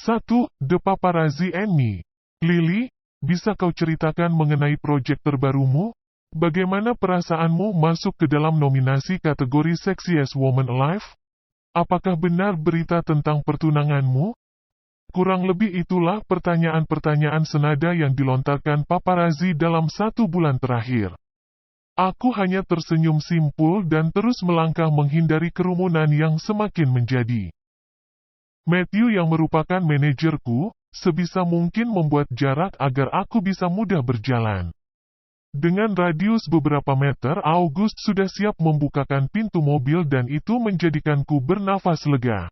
1. The Paparazzi and Me. Lily, bisa kau ceritakan mengenai proyek terbarumu? Bagaimana perasaanmu masuk ke dalam nominasi kategori Sexiest Woman Alive? Apakah benar berita tentang pertunanganmu? Kurang lebih itulah pertanyaan-pertanyaan senada yang dilontarkan paparazzi dalam 1 bulan terakhir. Aku hanya tersenyum simpul dan terus melangkah menghindari kerumunan yang semakin menjadi. Matthew yang merupakan manajerku, sebisa mungkin membuat jarak agar aku bisa mudah berjalan. Dengan radius beberapa meter, August sudah siap membukakan pintu mobil dan itu menjadikanku bernafas lega.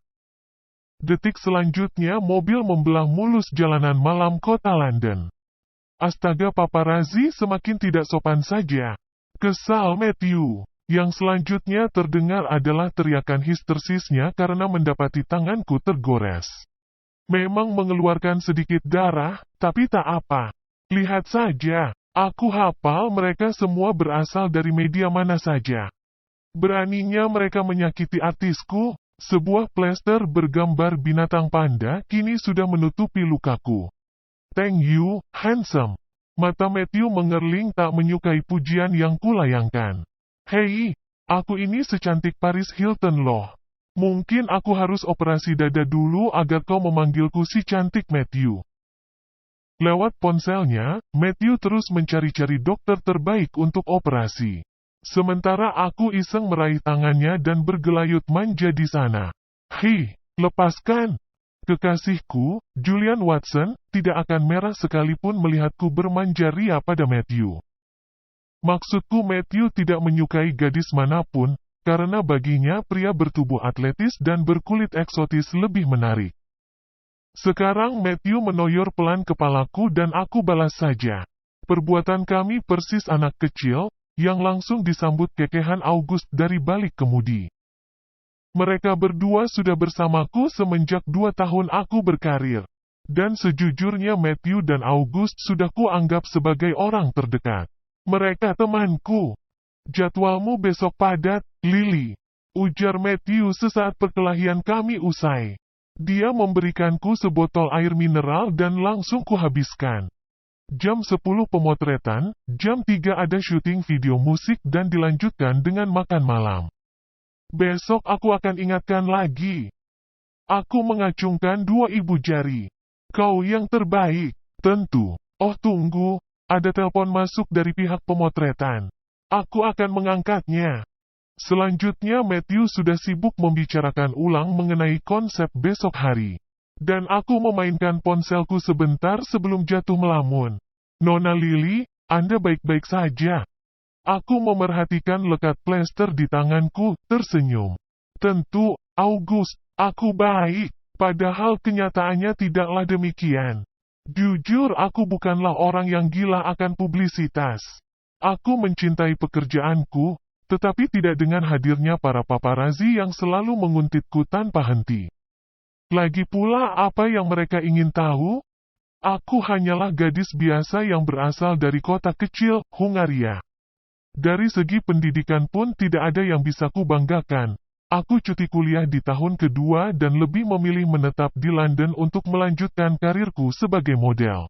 Detik selanjutnya mobil membelah mulus jalanan malam kota London. Astaga, paparazzi semakin tidak sopan saja. Kesal Matthew. Yang selanjutnya terdengar adalah teriakan histerisnya karena mendapati tanganku tergores. Memang mengeluarkan sedikit darah, tapi tak apa. Lihat saja, aku hafal mereka semua berasal dari media mana saja. Beraninya mereka menyakiti artisku, sebuah plester bergambar binatang panda kini sudah menutupi lukaku. Thank you, handsome. Mata Matthew mengerling tak menyukai pujian yang kulayangkan. Hei, aku ini secantik Paris Hilton loh. Mungkin aku harus operasi dada dulu agar kau memanggilku si cantik Matthew. Lewat ponselnya, Matthew terus mencari-cari dokter terbaik untuk operasi. Sementara aku iseng meraih tangannya dan bergelayut manja di sana. Hei, lepaskan! Kekasihku, Julian Watson, tidak akan merah sekalipun melihatku bermanja ria pada Matthew. Maksudku Matthew tidak menyukai gadis manapun, karena baginya pria bertubuh atletis dan berkulit eksotis lebih menarik. Sekarang Matthew menoyor pelan kepalaku dan aku balas saja. Perbuatan kami persis anak kecil, yang langsung disambut kekehan August dari balik kemudi. Mereka berdua sudah bersamaku semenjak 2 tahun aku berkarir. Dan sejujurnya Matthew dan August sudah kuanggap sebagai orang terdekat. Mereka temanku. Jadwalmu besok padat, Lily. Ujar Matthew sesaat perkelahian kami usai. Dia memberikanku sebotol air mineral dan langsung kuhabiskan. Jam 10 pemotretan, jam 3 ada syuting video musik dan dilanjutkan dengan makan malam. Besok aku akan ingatkan lagi. Aku mengacungkan 2 ibu jari. Kau yang terbaik, tentu. Oh tunggu. Ada telepon masuk dari pihak pemotretan. Aku akan mengangkatnya. Selanjutnya Matthew sudah sibuk membicarakan ulang mengenai konsep besok hari. Dan aku memainkan ponselku sebentar sebelum jatuh melamun. Nona Lily, Anda baik-baik saja. Aku memerhatikan lekat plester di tanganku, tersenyum. Tentu, August, aku baik. Padahal kenyataannya tidaklah demikian. Jujur aku bukanlah orang yang gila akan publisitas. Aku mencintai pekerjaanku, tetapi tidak dengan hadirnya para paparazzi yang selalu menguntitku tanpa henti. Lagi pula apa yang mereka ingin tahu? Aku hanyalah gadis biasa yang berasal dari kota kecil, Hungaria. Dari segi pendidikan pun tidak ada yang bisa kubanggakan. Aku cuti kuliah di tahun kedua dan lebih memilih menetap di London untuk melanjutkan karirku sebagai model.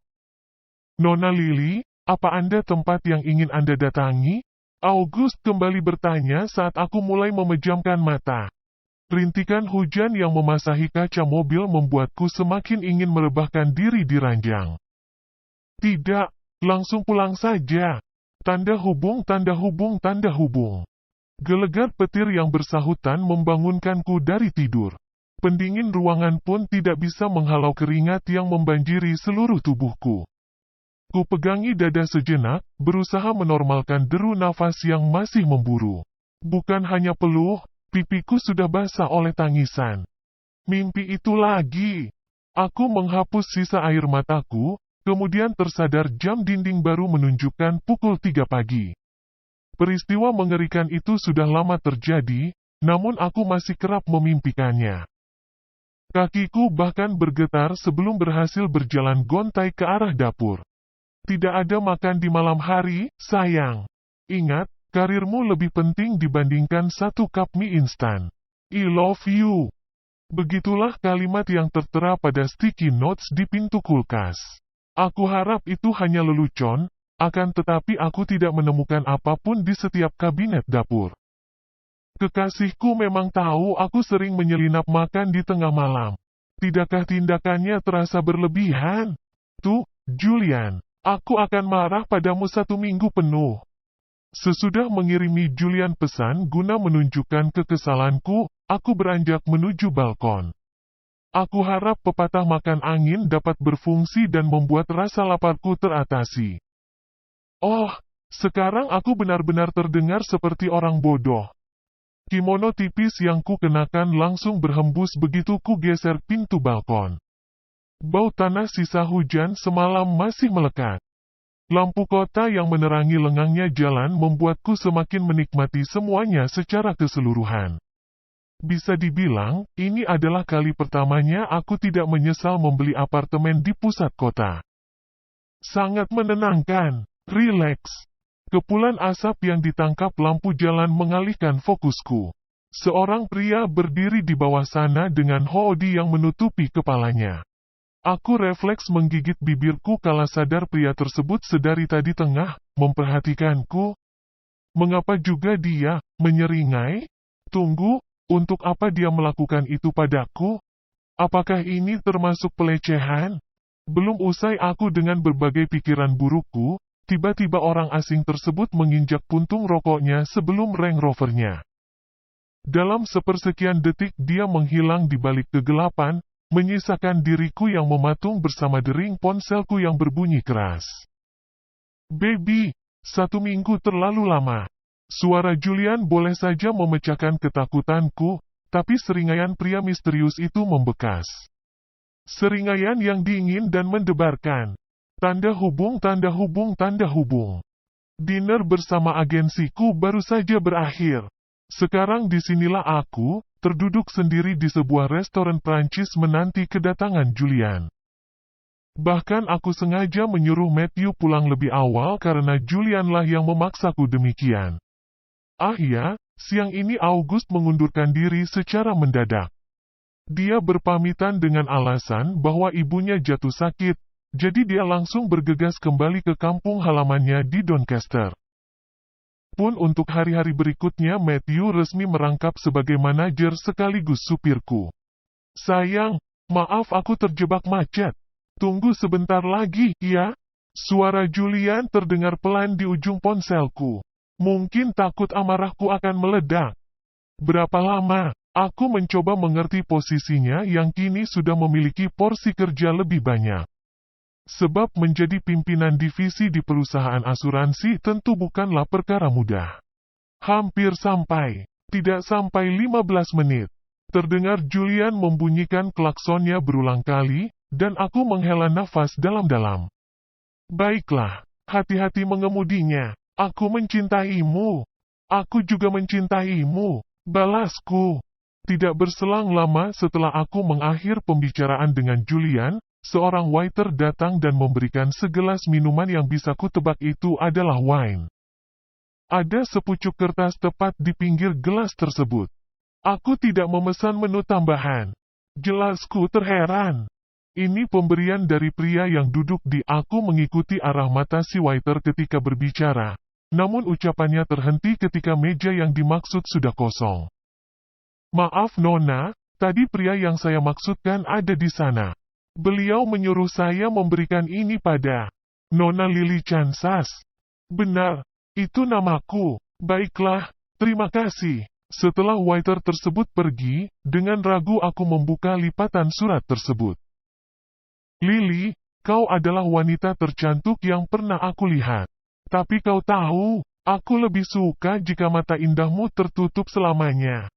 Nona Lily, apa Anda tempat yang ingin Anda datangi? August kembali bertanya saat aku mulai memejamkan mata. Rintikan hujan yang memasahi kaca mobil membuatku semakin ingin merebahkan diri di ranjang. Tidak, langsung pulang saja. Tanda hubung, tanda hubung, tanda hubung. Gelegar petir yang bersahutan membangunkanku dari tidur. Pendingin ruangan pun tidak bisa menghalau keringat yang membanjiri seluruh tubuhku. Ku pegangi dada sejenak, berusaha menormalkan deru nafas yang masih memburu. Bukan hanya peluh, pipiku sudah basah oleh tangisan. Mimpi itu lagi. Aku menghapus sisa air mataku, kemudian tersadar jam dinding baru menunjukkan pukul 3 pagi. Peristiwa mengerikan itu sudah lama terjadi, namun aku masih kerap memimpikannya. Kakiku bahkan bergetar sebelum berhasil berjalan gontai ke arah dapur. Tidak ada makan di malam hari, sayang. Ingat, karirmu lebih penting dibandingkan 1 cup mie instan. I love you. Begitulah kalimat yang tertera pada sticky notes di pintu kulkas. Aku harap itu hanya lelucon, akan tetapi aku tidak menemukan apapun di setiap kabinet dapur. Kekasihku memang tahu aku sering menyelinap makan di tengah malam. Tidakkah tindakannya terasa berlebihan? Tuh, Julian, aku akan marah padamu 1 minggu penuh. Sesudah mengirimi Julian pesan guna menunjukkan kekesalanku, aku beranjak menuju balkon. Aku harap pepatah makan angin dapat berfungsi dan membuat rasa laparku teratasi. Oh, sekarang aku benar-benar terdengar seperti orang bodoh. Kimono tipis yang ku kenakan langsung berhembus begitu ku geser pintu balkon. Bau tanah sisa hujan semalam masih melekat. Lampu kota yang menerangi lengangnya jalan membuatku semakin menikmati semuanya secara keseluruhan. Bisa dibilang, ini adalah kali pertamanya aku tidak menyesal membeli apartemen di pusat kota. Sangat menenangkan, rileks. Kepulan asap yang ditangkap lampu jalan mengalihkan fokusku. Seorang pria berdiri di bawah sana dengan hoodie yang menutupi kepalanya. Aku refleks menggigit bibirku kala sadar pria tersebut sedari tadi tengah memperhatikanku. Mengapa juga dia menyeringai? Tunggu, untuk apa dia melakukan itu padaku? Apakah ini termasuk pelecehan? Belum usai aku dengan berbagai pikiran burukku, tiba-tiba orang asing tersebut menginjak puntung rokoknya sebelum Range Rovernya. Dalam sepersekian detik dia menghilang di balik kegelapan, menyisakan diriku yang mematung bersama dering ponselku yang berbunyi keras. Baby, 1 minggu terlalu lama. Suara Julian boleh saja memecahkan ketakutanku, tapi seringaian pria misterius itu membekas. Seringaian yang dingin dan mendebarkan. Tanda hubung, tanda hubung, tanda hubung. Dinner bersama agensiku baru saja berakhir. Sekarang disinilah aku, terduduk sendiri di sebuah restoran Prancis menanti kedatangan Julian. Bahkan aku sengaja menyuruh Matthew pulang lebih awal karena Julianlah yang memaksaku demikian. Ah ya, siang ini August mengundurkan diri secara mendadak. Dia berpamitan dengan alasan bahwa ibunya jatuh sakit, jadi dia langsung bergegas kembali ke kampung halamannya di Doncaster. Pun untuk hari-hari berikutnya Matthew resmi merangkap sebagai manajer sekaligus supirku. Sayang, maaf aku terjebak macet. Tunggu sebentar lagi, ya? Suara Julian terdengar pelan di ujung ponselku. Mungkin takut amarahku akan meledak. Berapa lama? Aku mencoba mengerti posisinya yang kini sudah memiliki porsi kerja lebih banyak. Sebab menjadi pimpinan divisi di perusahaan asuransi tentu bukanlah perkara mudah. Hampir sampai, tidak sampai 15 menit. Terdengar Julian membunyikan klaksonnya berulang kali, dan aku menghela nafas dalam-dalam. Baiklah, hati-hati mengemudinya. Aku mencintaimu. Aku juga mencintaimu, balasku. Tidak berselang lama setelah aku mengakhir pembicaraan dengan Julian, seorang waiter datang dan memberikan segelas minuman yang bisa kutebak itu adalah wine. Ada sepucuk kertas tepat di pinggir gelas tersebut. Aku tidak memesan menu tambahan. Jelasku terheran. Ini pemberian dari pria yang duduk di aku mengikuti arah mata si waiter ketika berbicara. Namun ucapannya terhenti ketika meja yang dimaksud sudah kosong. Maaf Nona, tadi pria yang saya maksudkan ada di sana. Beliau menyuruh saya memberikan ini pada Nona Lily Chansas. Benar, itu namaku. Baiklah, terima kasih. Setelah waiter tersebut pergi, dengan ragu aku membuka lipatan surat tersebut. Lily, kau adalah wanita tercantik yang pernah aku lihat. Tapi kau tahu, aku lebih suka jika mata indahmu tertutup selamanya.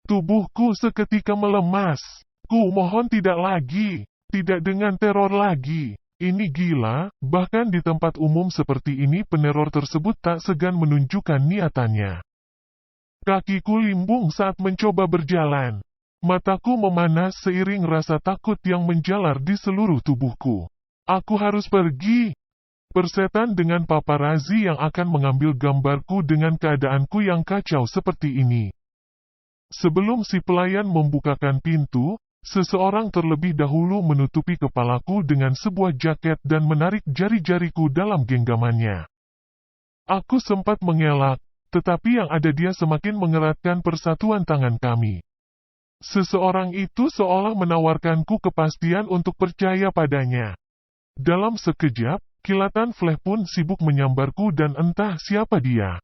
Tubuhku seketika melemas. Ku mohon tidak lagi. Tidak dengan teror lagi. Ini gila, bahkan di tempat umum seperti ini peneror tersebut tak segan menunjukkan niatannya. Kakiku limbung saat mencoba berjalan. Mataku memanas seiring rasa takut yang menjalar di seluruh tubuhku. Aku harus pergi. Persetan dengan paparazzi yang akan mengambil gambarku dengan keadaanku yang kacau seperti ini. Sebelum si pelayan membukakan pintu, seseorang terlebih dahulu menutupi kepalaku dengan sebuah jaket dan menarik jari-jariku dalam genggamannya. Aku sempat mengelak, tetapi yang ada dia semakin mengeratkan persatuan tangan kami. Seseorang itu seolah menawarkanku kepastian untuk percaya padanya. Dalam sekejap, kilatan flash pun sibuk menyambarku dan entah siapa dia.